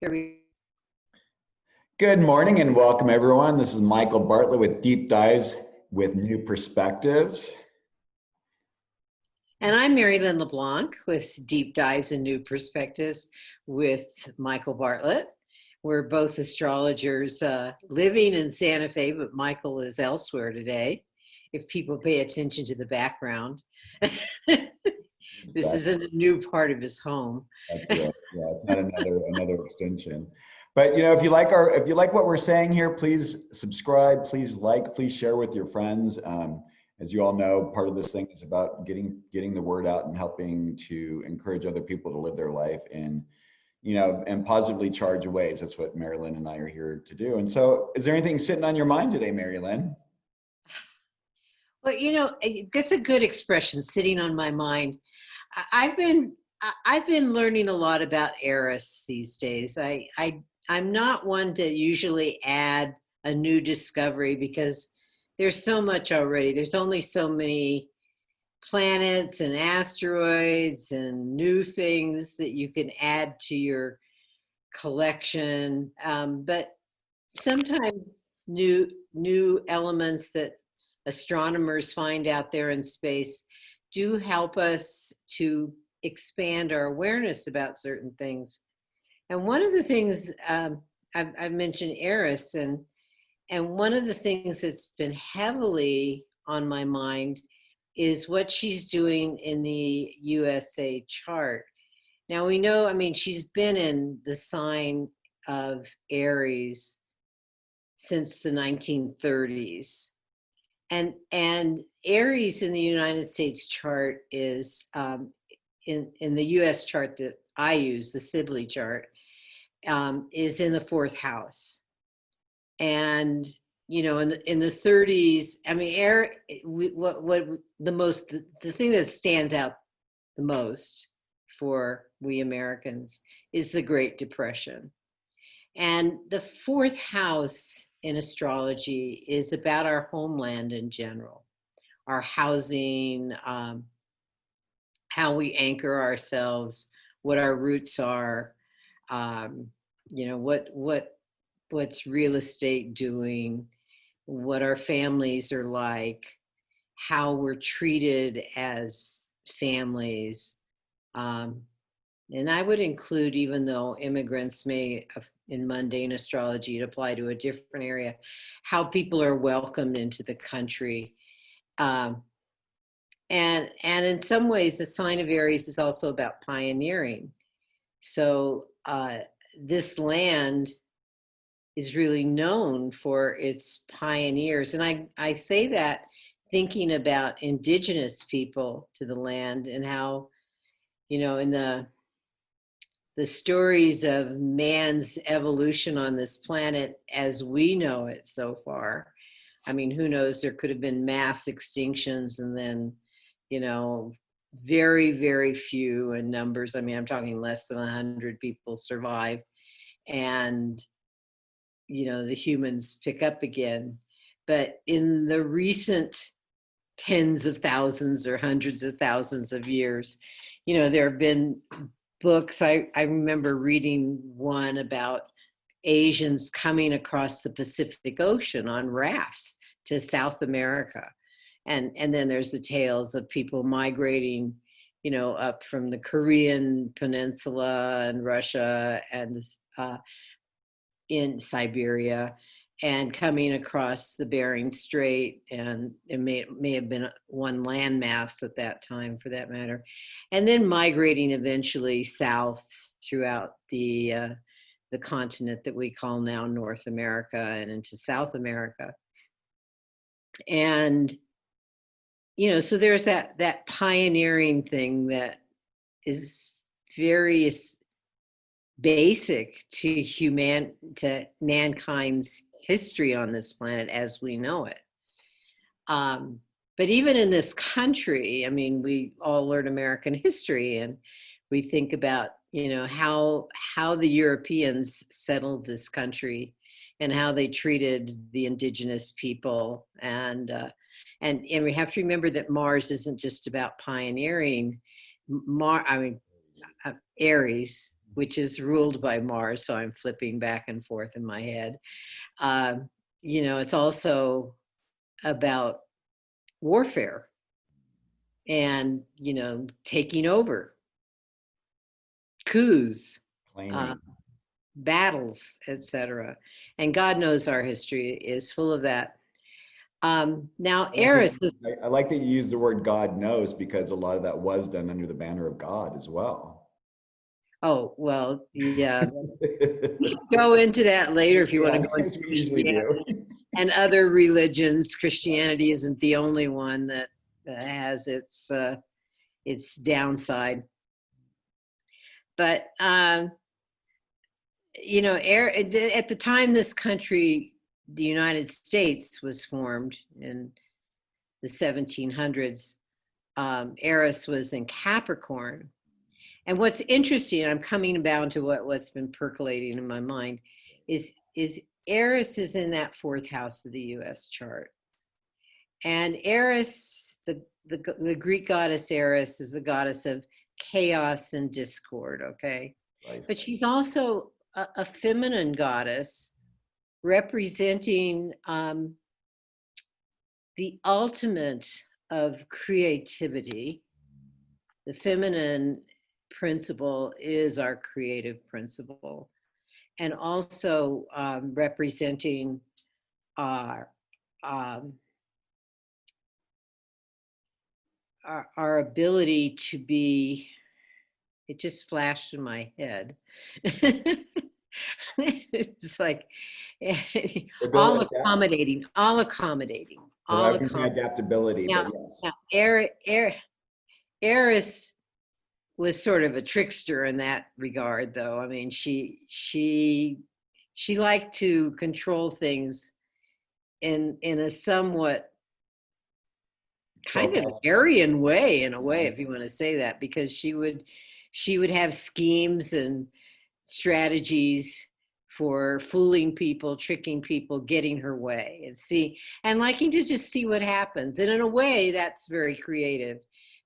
Here we Good morning and welcome everyone. This is Michael Bartlett with Deep Dives with New Perspectives. And I'm Mary Lynn LeBlanc with Deep Dives and New Perspectives with Michael Bartlett. We're both astrologers living in Santa Fe, but Michael is elsewhere today. If people pay attention to the background, this isn't a new part of his home. That's right. Yeah, it's not another extension. But if you like what we're saying here, please subscribe, please like, please share with your friends. As you all know, part of this thing is about getting the word out and helping to encourage other people to live their life in and positively charge ways. That's what Marilyn and I are here to do. And so, is there anything sitting on your mind today, Marilyn? Well, that's a good expression, sitting on my mind. I've been learning a lot about Eris these days. I'm not one to usually add a new discovery because there's so much already. There's only so many planets and asteroids and new things that you can add to your collection. But sometimes new elements that astronomers find out there in space do help us to expand our awareness about certain things. And one of the things I've mentioned Eris, and one of the things that's been heavily on my mind is what she's doing in the USA chart. Now we know, she's been in the sign of Eris since the 1930s. And Eris in the United States chart is, in the US chart that I use, the Sibley chart, is in the fourth house. And, in the 30s, the thing that stands out the most for we Americans is the Great Depression. And the fourth house in astrology is about our homeland in general, our housing, how we anchor ourselves, what our roots are, what's real estate doing, what our families are like, how we're treated as families. And I would include, even though immigrants may, in mundane astrology, apply to a different area, how people are welcomed into the country. And in some ways, the sign of Eris is also about pioneering. So this land is really known for its pioneers. And I say that thinking about indigenous people to the land and how, in the stories of man's evolution on this planet as we know it so far. Who knows, there could have been mass extinctions and then, very, very few in numbers. I'm talking less than 100 people survive. And, the humans pick up again. But in the recent tens of thousands or hundreds of thousands of years, there have been books. I remember reading one about Asians coming across the Pacific Ocean on rafts to South America. And then there's the tales of people migrating, up from the Korean Peninsula and Russia and in Siberia and coming across the Bering Strait, and it may have been one landmass at that time, for that matter, and then migrating eventually south throughout the continent that we call now North America and into South America. And so there's that pioneering thing that is very basic to mankind's history on this planet as we know it. But even in this country, we all learn American history, and we think about, how the Europeans settled this country and how they treated the indigenous people. And we have to remember that Mars isn't just about pioneering. Eris which is ruled by Mars. So I'm flipping back and forth in my head. Um, it's also about warfare and, taking over, coups, uh, Claiming. battles, etc. And God knows our history is full of that. Now, I like that Eris you, is, I like that you use the word God knows because a lot of that was done under the banner of God as well. oh, well, yeah, we can go into that later if you want to Yeah, go into as we usually do. Christianity and other religions. Christianity isn't the only one that has its downside. But at the time this country, the United States, was formed in the 1700s, Eris was in Capricorn. And what's interesting, I'm coming down to what's been percolating in my mind, is Eris is in that fourth house of the U.S. chart, and Eris, the Greek goddess Eris, is the goddess of chaos and discord. Okay, Life. but she's also a feminine goddess representing the ultimate of creativity. The feminine principle is our creative principle, and also representing our, um, our ability to be. It just flashed in my head. It's like all Ability, accommodating, all accommodating, well, I all was going to say accommodating. adaptability, but Now, yes. now, Eris was sort of a trickster in that regard, though. I mean, she liked to control things in a somewhat kind of Clubhouse. Aryan way, in a way, Yeah. if you want to say that, because she would have schemes and strategies for fooling people, tricking people, getting her way, and liking to just see what happens. And in a way, that's very creative,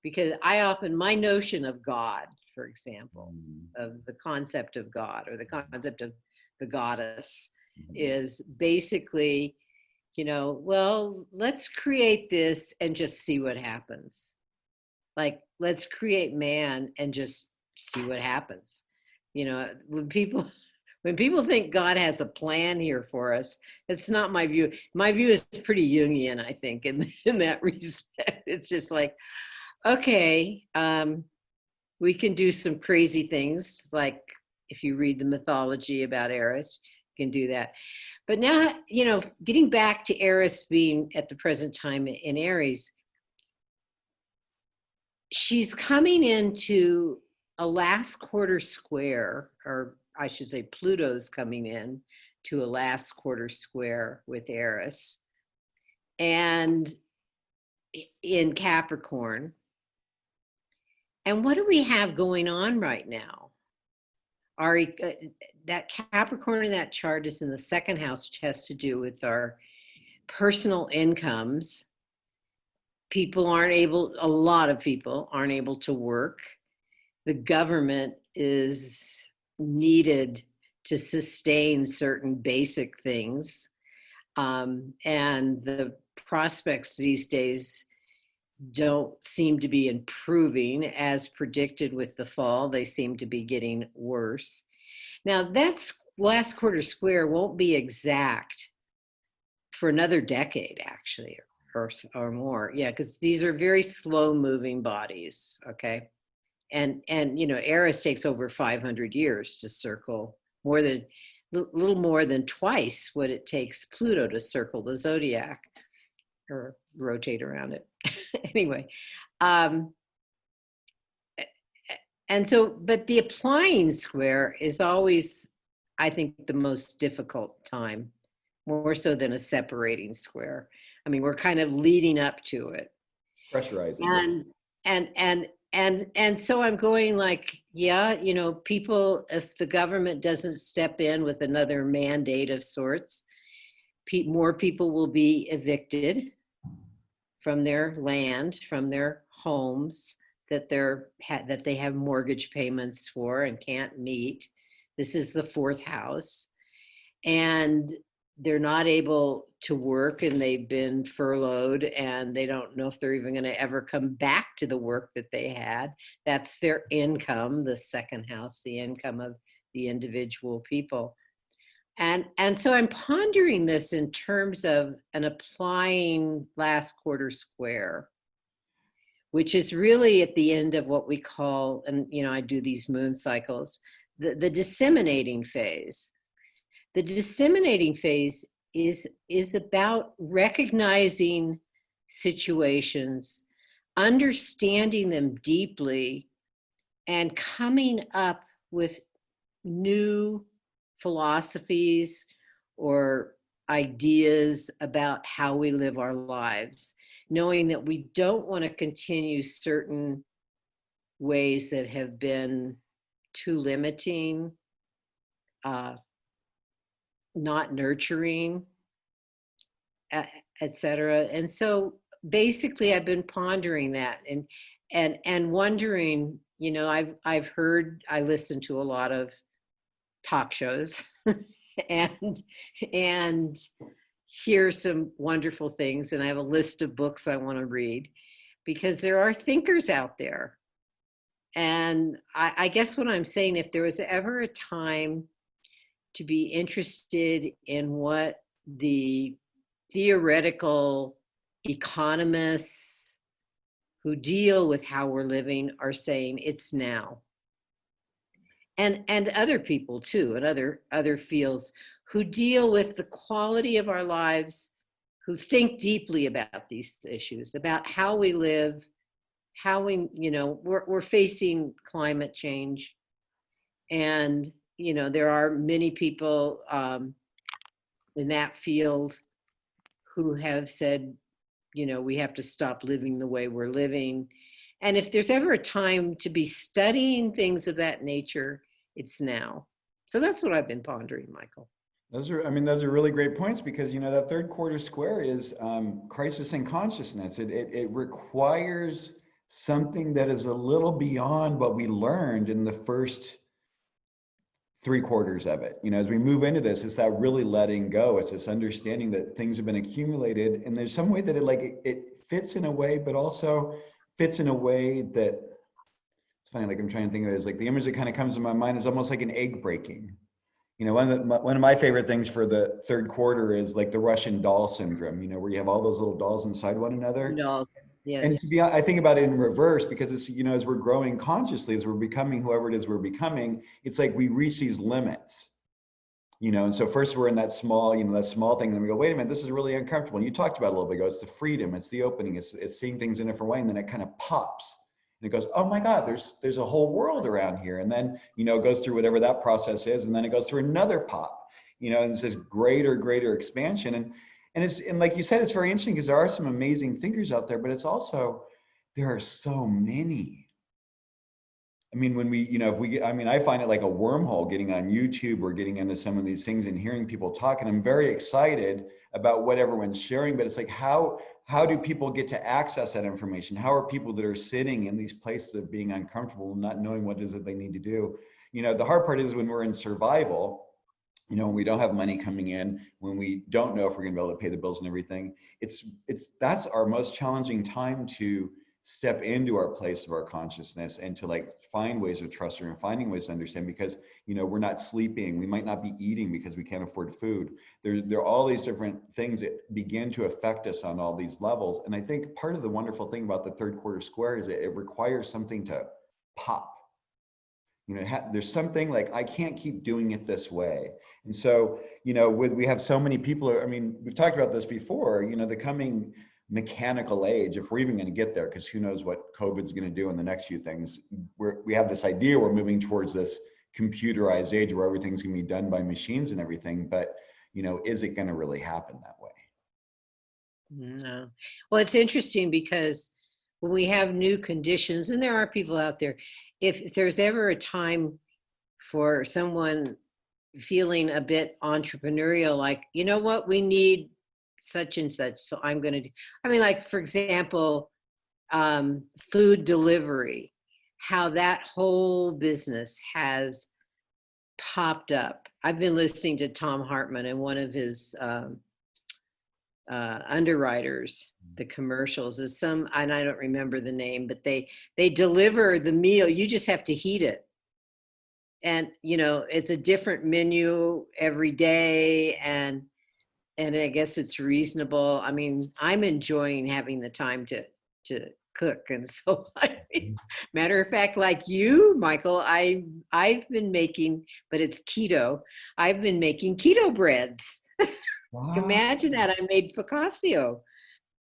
because my notion of God, for example, Mm, of the concept of God or the concept of the goddess, mhm. is basically, well, let's create this and just see what happens. Like, let's create man and just see what happens. When people think God has a plan here for us, it's not my view. My view is pretty Jungian, I think, in that respect. It's just like, okay, we can do some crazy things, like if you read the mythology about Eris, you can do that. But now, getting back to Eris being at the present time in Aries, she's coming into a last quarter square, or I should say Pluto's coming in to a last quarter square with Eris and in Capricorn. And what do we have going on right now? That Capricorn in that chart is in the second house, which has to do with our personal incomes. A lot of people aren't able to work. The government is needed to sustain certain basic things. And the prospects these days don't seem to be improving as predicted with the fall. They seem to be getting worse. Now, that last quarter square won't be exact for another decade, actually, or more. Yeah, because these are very slow moving bodies. Okay. And Eris takes over 500 years to circle, little more than twice what it takes Pluto to circle the zodiac or rotate around it. Anyway, um, and so, but the applying square is always, I think, the most difficult time, more so than a separating square. I mean, we're kind of leading up to it. Pressurizing. And so I'm going like, yeah, people, if the government doesn't step in with another mandate of sorts, more people will be evicted from their land, from their homes. that that they have mortgage payments for and can't meet. This is the fourth house, and they're not able to work, and they've been furloughed, and they don't know if they're even going to ever come back to the work that they had. That's their income, the second house, the income of the individual people. And so I'm pondering this in terms of an applying last quarter square, which is really at the end of what we call, and I do these moon cycles, the disseminating phase. The disseminating phase is about recognizing situations, understanding them deeply, and coming up with new philosophies or ideas about how we live our lives, knowing that we don't want to continue certain ways that have been too limiting, not nurturing, etc. And so basically I've been pondering that and wondering, I listen to a lot of talk shows and and hear some wonderful things, and I have a list of books I want to read because there are thinkers out there. And I guess what I'm saying, if there was ever a time to be interested in what the theoretical economists who deal with how we're living are saying, it's now. And other people too, and other fields who deal with the quality of our lives, who think deeply about these issues, about how we live, how we're facing climate change. And there are many people in that field who have said, we have to stop living the way we're living. And if there's ever a time to be studying things of that nature, it's now. So that's what I've been pondering, Michael. Those are really great points, because that third quarter square is crisis in consciousness. It requires something that is a little beyond what we learned in the first 3/4 of it. As we move into this, it's that really letting go. It's this understanding that things have been accumulated, and there's some way that it fits in a way, but also fits in a way that, it's funny, like I'm trying to think of it as like the image that kind of comes to my mind is almost like an egg breaking. One of my favorite things for the third quarter is like the Russian doll syndrome, where you have all those little dolls inside one another. No, And yes. I think about it in reverse, because it's, as we're growing consciously, as we're becoming whoever it is we're becoming, it's like we reach these limits, and so first we're in that small thing, and then we go, wait a minute, this is really uncomfortable. And you talked about it a little bit ago, it's the freedom, it's the opening, it's seeing things in a different way, and then it kind of pops. And it goes, oh my God, there's a whole world around here. And then, it goes through whatever that process is, and then it goes through another pop, and it's this greater expansion. And like you said, it's very interesting because there are some amazing thinkers out there, but it's also, there are so many. I mean, when we, I find it like a wormhole getting on YouTube or getting into some of these things and hearing people talk. And I'm very excited about what everyone's sharing, but it's like, how do people get to access that information? How are people that are sitting in these places of being uncomfortable, not knowing what it is that they need to do? The hard part is when we're in survival, when we don't have money coming in, when we don't know if we're gonna be able to pay the bills and everything, that's our most challenging time to step into our place of our consciousness and to like find ways of trusting and finding ways to understand, because we're not sleeping, we might not be eating because we can't afford food. There are all these different things that begin to affect us on all these levels. And I think part of the wonderful thing about the third quarter square is that it requires something to pop. There's something like, I can't keep doing it this way. And so, we have so many people, we've talked about this before, the coming mechanical age, if we're even going to get there, because who knows what COVID's going to do in the next few things. We have this idea we're moving towards this computerized age where everything's going to be done by machines and everything, but is it going to really happen that way? No. Well, it's interesting because when we have new conditions, and there are people out there, if there's ever a time for someone feeling a bit entrepreneurial, like, what, we need such and such, so I'm going to do, like, for example, food delivery, how that whole business has popped up. I've been listening to Tom Hartman and one of his underwriters, the commercials is some, and I don't remember the name, but they deliver the meal. You just have to heat it. And, you know, it's a different menu every day. And I guess it's reasonable. I mean, I'm enjoying having the time to cook. And so, matter of fact, like you, Michael, I've been making, but it's keto. I've been making keto breads. Wow, Imagine that. I made focaccia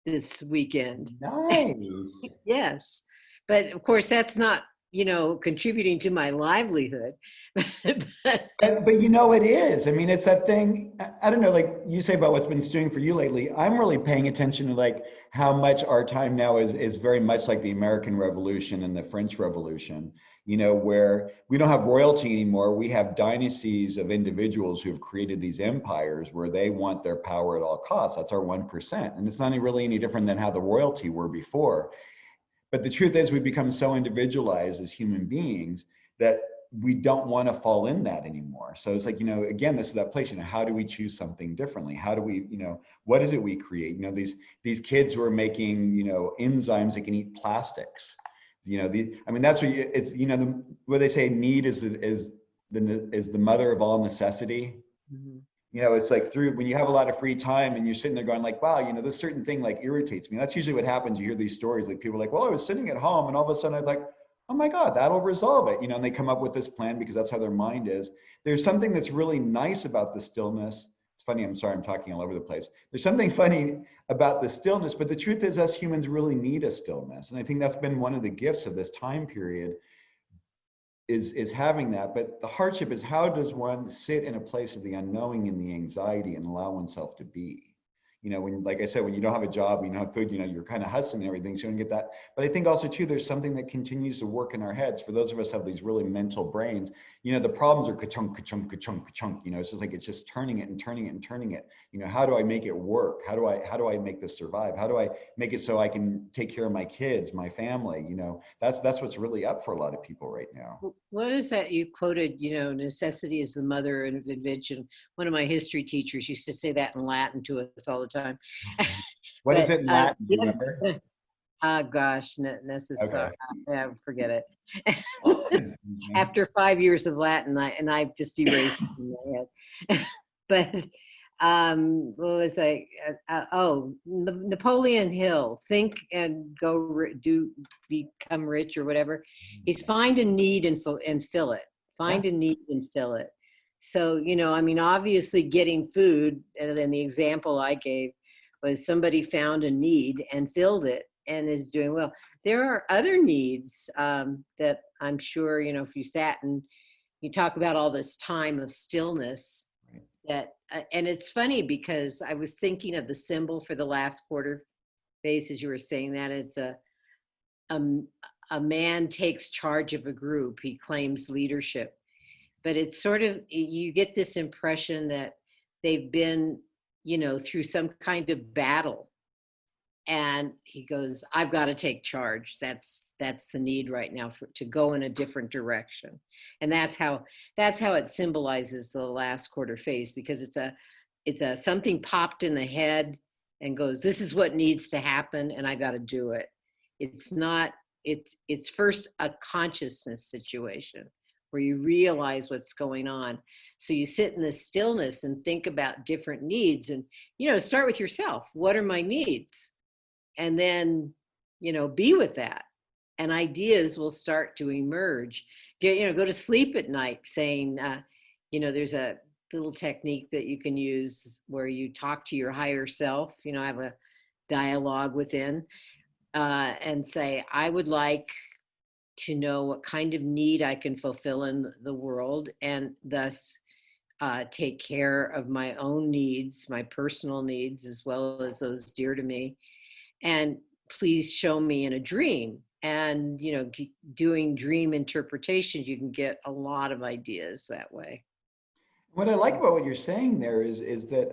this weekend. nice. Yes. But of course, that's not, you know, contributing to my livelihood. But, But you know, it is. I mean, it's that thing. I don't know, like you say about what's been stewing for you lately. I'm really paying attention to like how much our time now is very much like the American Revolution and the French Revolution, you know, where we don't have royalty anymore. We have dynasties of individuals who have created these empires where they want their power at all costs. That's our 1%. And it's not really any different than how the royalty were before. But the truth is, we become so individualized as human beings that we don't want to fall in that anymore. So it's like, you know, again, this is that place, you know, how do we choose something differently? How do we, you know, what is it we create? You know, these kids who are making, you know, enzymes that can eat plastics. You know, I mean, that's what it's, you know, what they say, need is the mother of all necessity. Mhm. You know, it's like when you have a lot of free time and you're sitting there going like, wow, you know, this certain thing like irritates me. That's usually what happens. You hear these stories, like people are like, well, I was sitting at home and all of a sudden I was like, oh my God, that'll resolve it. You know, and they come up with this plan because that's how their mind is. There's something that's really nice about the stillness. It's funny, I'm sorry, I'm talking all over the place. There's something funny about the stillness, but the truth is us humans really need a stillness. And I think that's been one of the gifts of this time period is having that. But the hardship is, how does one sit in a place of the unknowing and the anxiety and allow oneself to be? You know, when, like I said, when you don't have a job, you don't have food, you know, you're kind of hustling and everything, so you don't get that. But I think also too, there's something that continues to work in our heads. For those of us who have these really mental brains, you know, the problems are ka-chunk, ka-chunk, ka-chunk, ka-chunk. You know, it's just like, it's just turning it and turning it and turning it. You know, how do I make it work? How do I make this survive? How do I make it so I can take care of my kids, my family? You know, that's what's really up for a lot of people right now. What is that you quoted? You know, necessity is the mother of invention. One of my history teachers used to say that in Latin to us all the time. What is But it in Latin? Do you yeah, remember? gosh, necessary. Okay. Yeah, forget it. Excuse me. After 5 years of Latin, I've just erased it in my head. But what was I? Napoleon Hill, think and do become rich or whatever. He's find a need and fill it. Yeah. Find a need and fill it. So, you know, I mean, obviously getting food, and then the example I gave was somebody found a need and filled it and is doing well. There are other needs that I'm sure, you know, if you sat and you talk about all this time of stillness, Right. that and it's funny because I was thinking of the symbol for the last quarter phase as you were saying that. It's a a man takes charge of a group, he claims leadership, but it's sort of, you get this impression that they've been, you know, through some kind of battle, and he goes, I've got to take charge. That's the need right now to go in a different direction. And that's how it symbolizes the last quarter phase, because it's a something popped in the head and goes, this is what needs to happen and I got to do it. It's not, it's first a consciousness situation where you realize what's going on. So you sit in the stillness and think about different needs, and, you know, start with yourself. What are my needs? And then, you know, be with that, and ideas will start to emerge. Go to sleep at night saying, you know, there's a little technique that you can use where you talk to your higher self, you know, have a dialogue within, and say, I would like to know what kind of need I can fulfill in the world, and thus take care of my own needs, my personal needs, as well as those dear to me. And please show me in a dream. And, you know, doing dream interpretations, you can get a lot of ideas that way. What I like So, about what you're saying there is that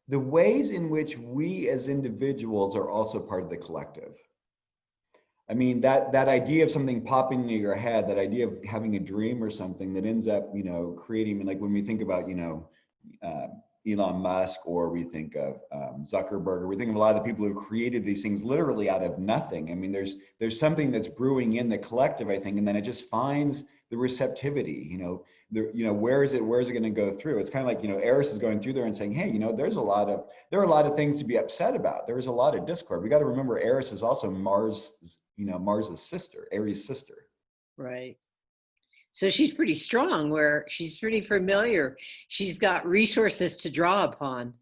the ways in which we as individuals are also part of the collective. I mean, that idea of something popping into your head, that idea of having a dream or something that ends up, creating, like when we think about, uh, Elon Musk, or we think of Zuckerberg, or we think of a lot of the people who created these things literally out of nothing. I mean, there's something that's brewing in the collective, I think, and then it just finds the receptivity. Where is it going to go through? It's kind of like, Eris is going through there and saying, hey, there are a lot of things to be upset about. There is a lot of discord. We got to remember, Eris is also Mars's sister, Ares' sister. Right. So she's pretty strong, where she's pretty familiar. She's got resources to draw upon,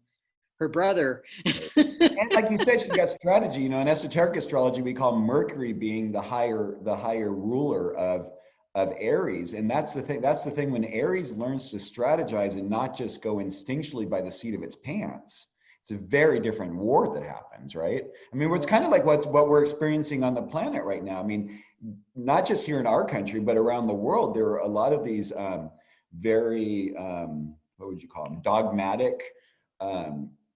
her brother. And like you said, she's got strategy. In esoteric astrology, we call Mercury being the higher ruler of Aries. And that's the thing. That's the thing. When Aries learns to strategize and not just go instinctually by the seat of its pants, it's a very different war that happens, right? I mean, it's kind of like what we're experiencing on the planet right now. I mean, not just here in our country, but around the world, there are a lot of these very, what would you call them, dogmatic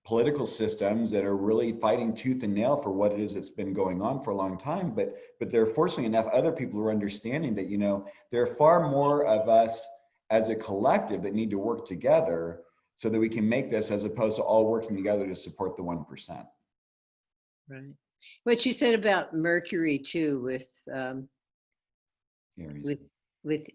political systems that are really fighting tooth and nail for what it is that's been going on for a long time. But there are fortunately enough other people who are understanding that, there are far more of us as a collective that need to work together so that we can make this, as opposed to all working together to support the 1%. Right. What you said about Mercury too, with Aries. with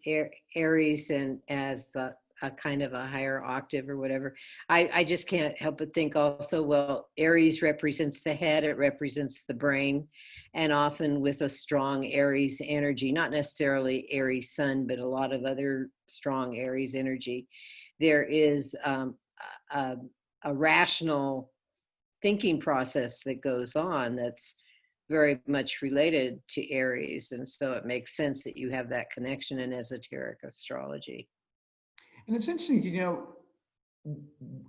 Aries, and as the a kind of a higher octave or whatever. I just can't help but think also, well, Aries represents the head, it represents the brain, and often with a strong Aries energy, not necessarily Aries sun, but a lot of other strong Aries energy, there is a, a rational thinking process that goes on that's very much related to Aries. And so it makes sense that you have that connection in esoteric astrology. And it's interesting,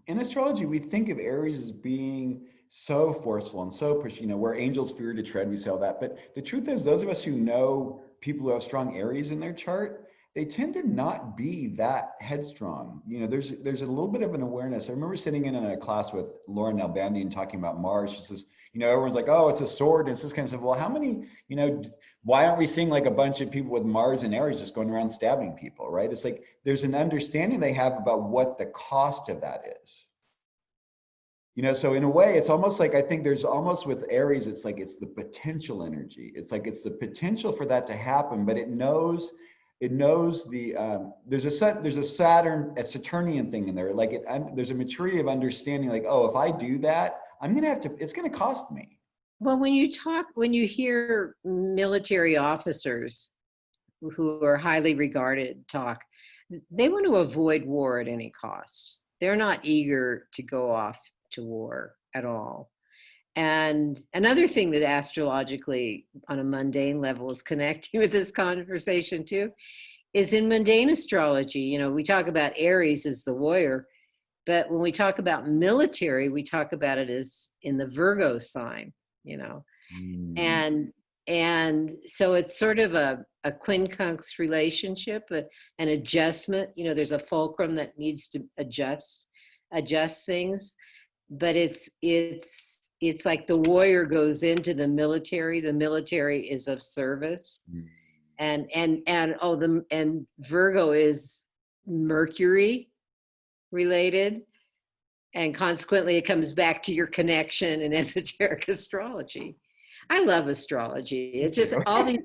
in astrology, we think of Aries as being so forceful and so pushy, where angels fear to tread, we say all that. But the truth is, those of us who know people who have strong Aries in their chart, they tend to not be that headstrong. There's a little bit of an awareness. I remember sitting in a class with Lauren Nalbandian talking about Mars. She says, everyone's like, oh, it's a sword, and it's this kind of stuff. Well, how many, why aren't we seeing like a bunch of people with Mars and Aries just going around stabbing people, right? It's like there's an understanding they have about what the cost of that is. So in a way, it's almost like, I think there's almost with Aries, it's like it's the potential energy. It's like it's the potential for that to happen, but it knows the there's a Saturnian thing in there. Like there's a maturity of understanding, like, oh, if I do that, it's gonna cost me. Well, when you hear military officers who are highly regarded talk, they want to avoid war at any cost. They're not eager to go off to war at all. And another thing that astrologically on a mundane level is connecting with this conversation too, is in mundane astrology, we talk about Aries as the warrior, but when we talk about military, we talk about it as in the Virgo sign, and so it's sort of a quincunx relationship, an adjustment. There's a fulcrum that needs to adjust things, but it's like the warrior goes into the military. The military is of service, and Virgo is Mercury related, and consequently it comes back to your connection in esoteric astrology. I love astrology. It's just all these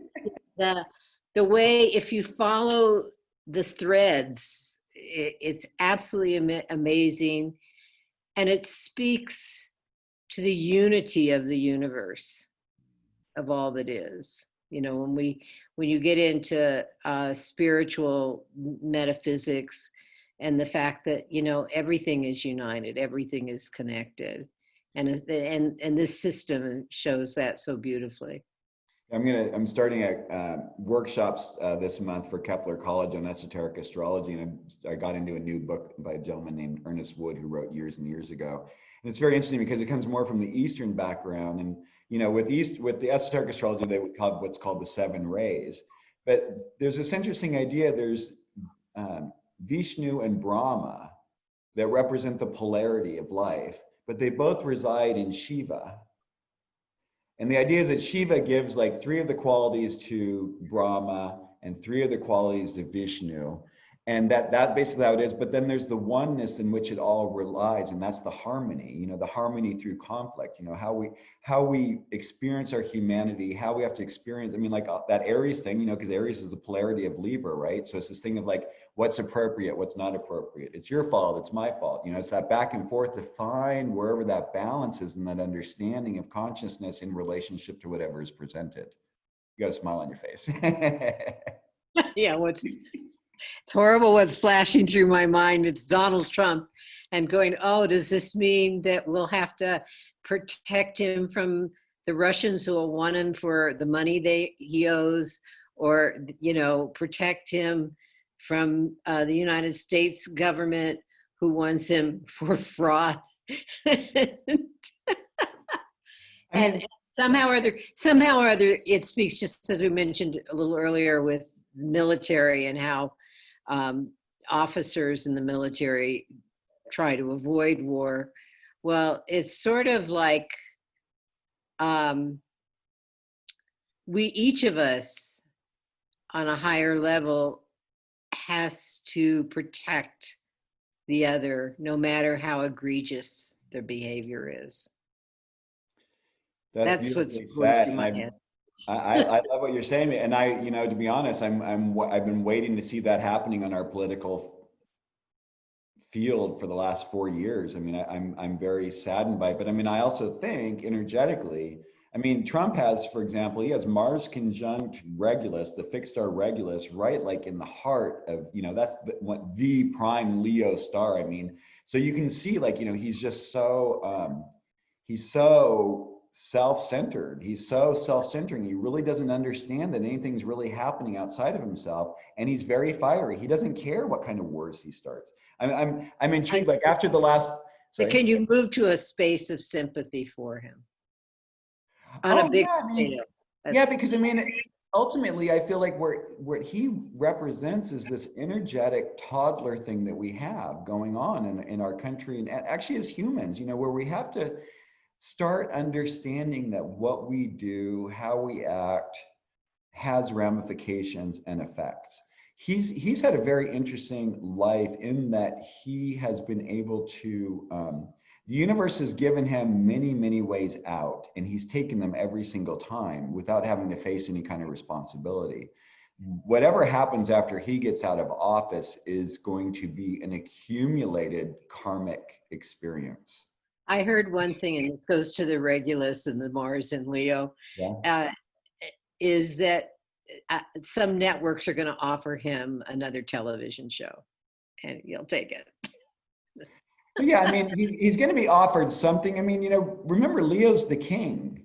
the way, if you follow the threads, it's absolutely amazing, and it speaks to the unity of the universe, of all that is. When you get into spiritual metaphysics, and the fact that everything is united, everything is connected, and this system shows that so beautifully. I'm starting workshops this month for Kepler College on esoteric astrology, and I got into a new book by a gentleman named Ernest Wood, who wrote years and years ago. And it's very interesting because it comes more from the Eastern background, and with the esoteric astrology, they would call what's called the 7 rays. But there's this interesting idea. There's Vishnu and Brahma that represent the polarity of life. but they both reside in Shiva. And the idea is that Shiva gives like 3 of the qualities to Brahma and 3 of the qualities to Vishnu. And that basically how it is. But then there's the oneness in which it all relies, and that's the harmony, the harmony through conflict, how we experience our humanity, how we have to experience, I mean, like that Eris thing, because Eris is the polarity of Libra, right? So it's this thing of like, what's appropriate, what's not appropriate. It's your fault, it's my fault. It's that back and forth to find wherever that balance is and that understanding of consciousness in relationship to whatever is presented. You got a smile on your face. Yeah, it's horrible what's flashing through my mind. It's Donald Trump and going, oh, does this mean that we'll have to protect him from the Russians who will want him for the money he owes, or, protect him from the United States government who wants him for fraud? And somehow or other, it speaks, just as we mentioned a little earlier with the military and how officers in the military try to avoid war. Well, it's sort of like each of us on a higher level has to protect the other, no matter how egregious their behavior is. That's what's beautifully going said. through my head. I love what you're saying, and to be honest, I've been waiting to see that happening on our political field for the last 4 years. I mean, I'm very saddened by it, but I mean, I also think energetically, I mean, Trump has, for example, he has Mars conjunct Regulus, the fixed star Regulus, right, like in the heart of, that's the prime Leo star. I mean, so you can see, like, he's just so he's so self-centered. He's so self-centering. He really doesn't understand that anything's really happening outside of himself, and he's very fiery. He doesn't care what kind of wars he starts. I'm intrigued. Like after the last. But can you move to a space of sympathy for him on a Oh big yeah, I mean, scale? yeah, because I mean, ultimately, I feel like what he represents is this energetic toddler thing that we have going on in our country, and actually as humans, where we have to start understanding that what we do, how we act, has ramifications and effects. He's had a very interesting life in that he has been able to, the universe has given him many ways out, and he's taken them every single time without having to face any kind of responsibility. Whatever happens after he gets out of office is going to be an accumulated karmic experience. I heard one thing, and this goes to the Regulus and the Mars and Leo, Yeah. is that some networks are going to offer him another television show, and he'll take it. Yeah, I mean, he's going to be offered something. I mean, remember, Leo's the king.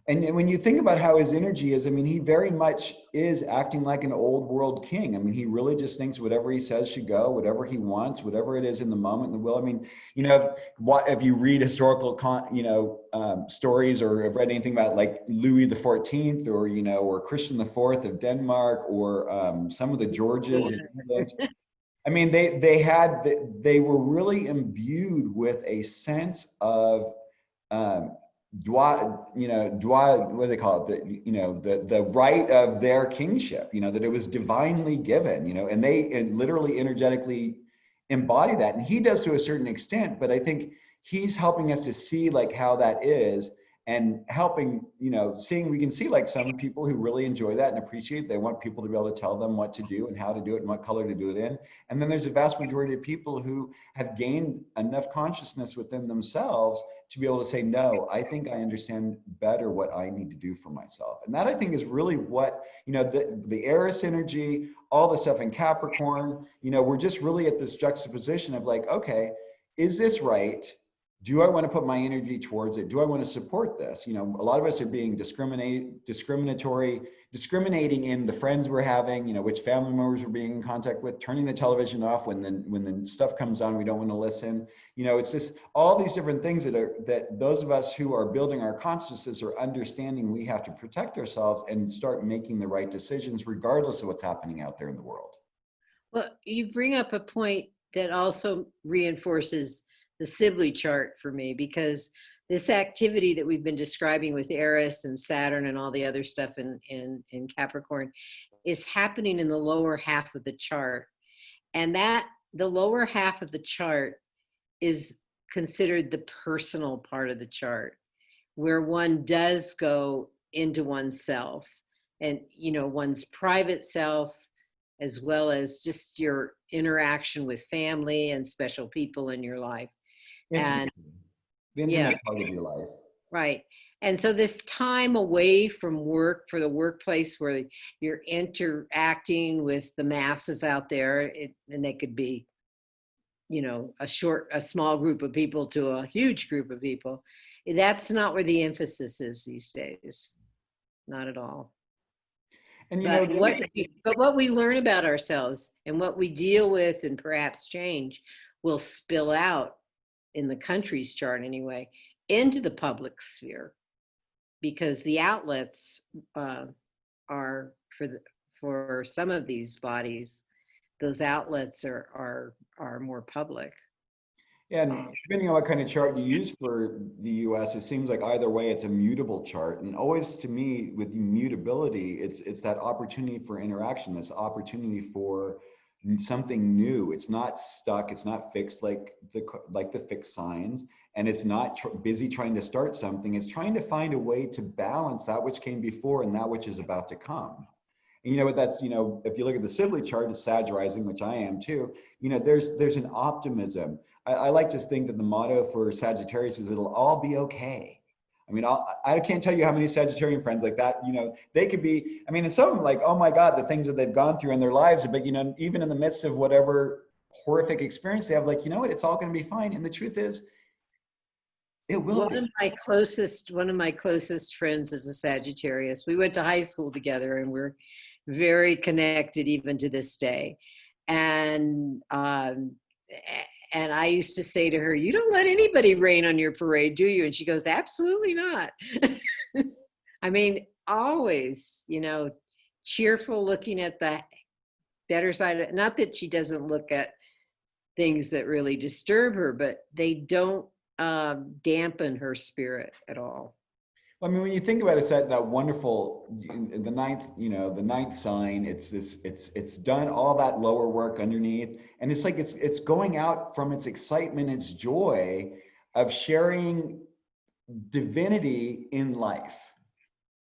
And when you think about how his energy is, I mean, he very much is acting like an old world king. I mean, he really just thinks whatever he says should go, whatever he wants, whatever it is in the moment, in the will. I mean, if you read historical, stories, or have read anything about like Louis the 14th, or Christian the Fourth of Denmark, or some of the Georges of England. I mean, they were really imbued with a sense of what do they call it? The right of their kingship, that it was divinely given, and they literally energetically embody that. And he does to a certain extent, but I think he's helping us to see like how that is, and helping, we can see like some people who really enjoy that and appreciate it. They want people to be able to tell them what to do and how to do it and what color to do it in. And then there's a vast majority of people who have gained enough consciousness within themselves to be able to say, no, I think I understand better what I need to do for myself. And that, I think, is really what, the Eris energy, all the stuff in Capricorn, we're just really at this juxtaposition of like, okay, is this right? Do I want to put my energy towards it? Do I want to support this? A lot of us are being discriminating in the friends we're having, which family members we're being in contact with, turning the television off when the stuff comes on, we don't want to listen. It's just all these different things that those of us who are building our consciousness are understanding we have to protect ourselves and start making the right decisions regardless of what's happening out there in the world. Well, you bring up a point that also reinforces the Sibley chart for me, because this activity that we've been describing with Eris and Saturn and all the other stuff in Capricorn is happening in the lower half of the chart. And that the lower half of the chart is considered the personal part of the chart, where one does go into oneself and, you know, one's private self, as well as just your interaction with family and special people in your life. Intimacy, And the yeah, intimate part of your life. right. And so this time away from work, for the workplace where you're interacting with the masses out there, and they could be, you know, a small group of people to a huge group of people. That's not where the emphasis is these days. Not at all. And you know, But what we learn about ourselves and what we deal with and perhaps change will spill out, in the country's chart anyway, into the public sphere, because the outlets are for some of these bodies, those outlets are more public. and depending on what kind of chart you use for the US, it seems like either way it's a mutable chart. And always to me, with mutability, it's that opportunity for interaction, this opportunity for something new. It's not stuck, it's not fixed like the fixed signs, and it's not busy trying to start something. It's trying to find a way to balance that which came before and that which is about to come. And you know what that's, you know, if you look at the Sibley chart, it's Sag rising, which I am too, you know, there's an optimism. I like to think that the motto for Sagittarius is it'll all be okay. I mean, I can't tell you how many Sagittarian friends like that, you know, they could be, I mean, and some of them like, oh my God, the things that they've gone through in their lives, but you know, even in the midst of whatever horrific experience they have, like, you know what, it's all going to be fine. And the truth is, it will be. One of my closest friends is a Sagittarius. We went to high school together and we're very connected even to this day. And and I used to say to her, "You don't let anybody rain on your parade, do you?" And she goes, "Absolutely not." I mean, always, you know, cheerful, looking at the better side of it. Not that she doesn't look at things that really disturb her, but they don't dampen her spirit at all. I mean, when you think about it, it's that wonderful, the ninth, you know, the ninth sign. It's done all that lower work underneath, and it's like it's going out from its excitement, its joy of sharing divinity in life.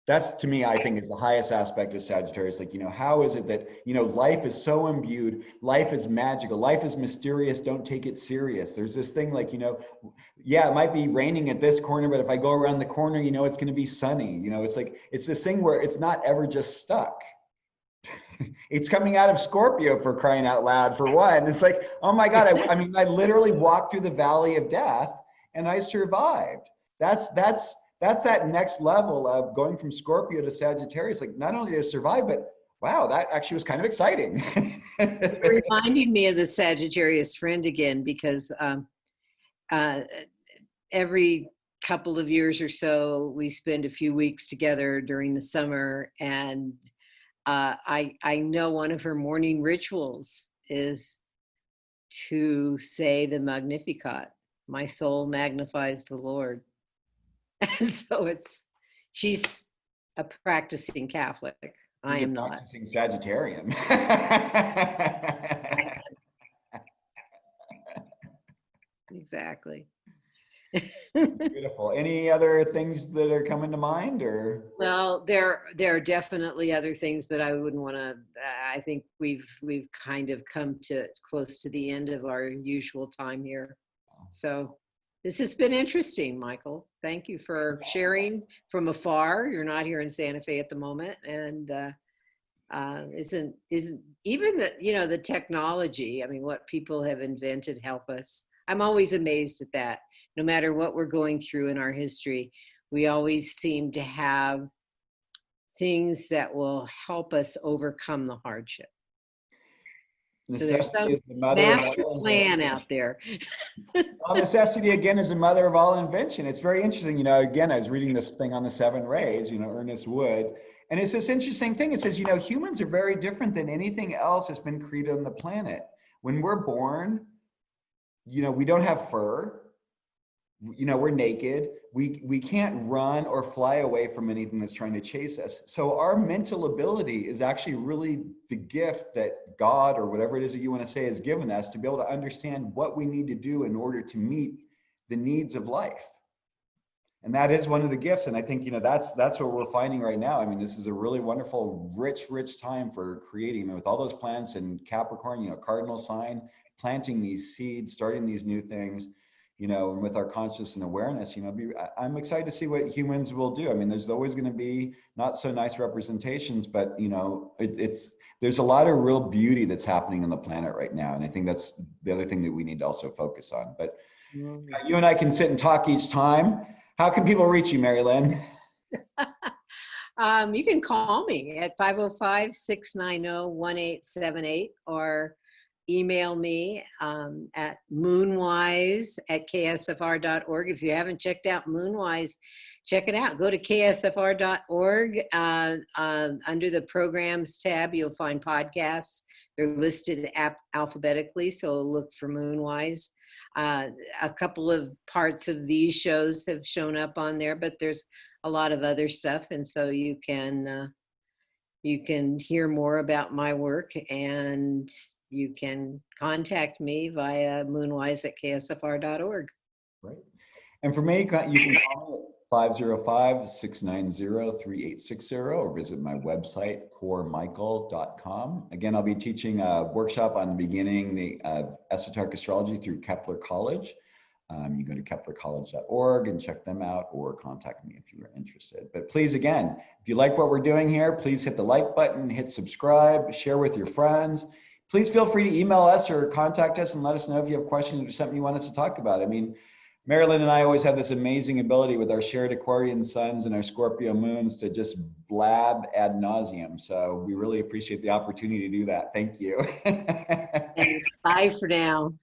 That's, to me, I think, is the highest aspect of Sagittarius. Like, you know, how is it that, you know, life is so imbued, life is magical, life is mysterious, don't take it serious. There's this thing like, you know, yeah, it might be raining at this corner, but if I go around the corner, you know, it's going to be sunny. You know, it's like, it's this thing where it's not ever just stuck. It's coming out of Scorpio, for crying out loud, for one. It's like, oh my God, I mean, I literally walked through the valley of death and I survived. That's that next level of going from Scorpio to Sagittarius. Like, not only to survive, but wow, that actually was kind of exciting. Reminding me of the Sagittarius friend again, because uh, every couple of years or so, we spend a few weeks together during the summer. And I know one of her morning rituals is to say the Magnificat. My soul magnifies the Lord. And so she's a practicing Catholic. I She's a am not. practicing Sagittarian. Exactly. Beautiful. Any other things that are coming to mind, or? Well, there are definitely other things, but I wouldn't want to. I think we've kind of come to close to the end of our usual time here. So this has been interesting, Michael. Thank you for sharing from afar. You're not here in Santa Fe at the moment, and isn't even the, you know, the technology. I mean, what people have invented help us. I'm always amazed at that. No matter what we're going through in our history, we always seem to have things that will help us overcome the hardship. So there's some Necessity is the mother of master all plan invention. out there. Well, necessity, again, is the mother of all invention. It's very interesting. You know, again, I was reading this thing on the seven rays, you know, Ernest Wood, and it's this interesting thing. It says, you know, humans are very different than anything else that's been created on the planet. When we're born, you know, we don't have fur. you know, we're naked. We can't run or fly away from anything that's trying to chase us. So our mental ability is actually really the gift that God, or whatever it is that you want to say, has given us to be able to understand what we need to do in order to meet the needs of life. And that is one of the gifts. And I think, you know, that's what we're finding right now. I mean, this is a really wonderful, rich time for creating. And with all those plants and Capricorn, you know, cardinal sign, planting these seeds, starting these new things, you know, and with our conscious and awareness, you know, I'm excited to see what humans will do. I mean, there's always going to be not so nice representations, but, you know, there's a lot of real beauty that's happening on the planet right now. And I think that's the other thing that we need to also focus on. But you and I can sit and talk each time. How can people reach you, Mary Lynn? You can call me at 505-690-1878 or email me at moonwise@ksfr.org. If you haven't checked out Moonwise, check it out. Go to ksfr.org. Under the programs tab, you'll find podcasts. They're listed alphabetically, so look for Moonwise. A couple of parts of these shows have shown up on there, but there's a lot of other stuff, and so you can hear more about my work, and you can contact me via moonwise@ksfr.org. Right. And for me, you can call me at 505-690-3860 or visit my website, coremichael.com. Again, I'll be teaching a workshop on the beginning of esoteric astrology through Kepler College. You go to keplercollege.org and check them out, or contact me if you're interested. But please, again, if you like what we're doing here, please hit the like button, hit subscribe, share with your friends. Please feel free to email us or contact us and let us know if you have questions or something you want us to talk about. I mean, Marilyn and I always have this amazing ability with our shared Aquarian suns and our Scorpio moons to just blab ad nauseum. So we really appreciate the opportunity to do that. Thank you. Thanks. Bye for now.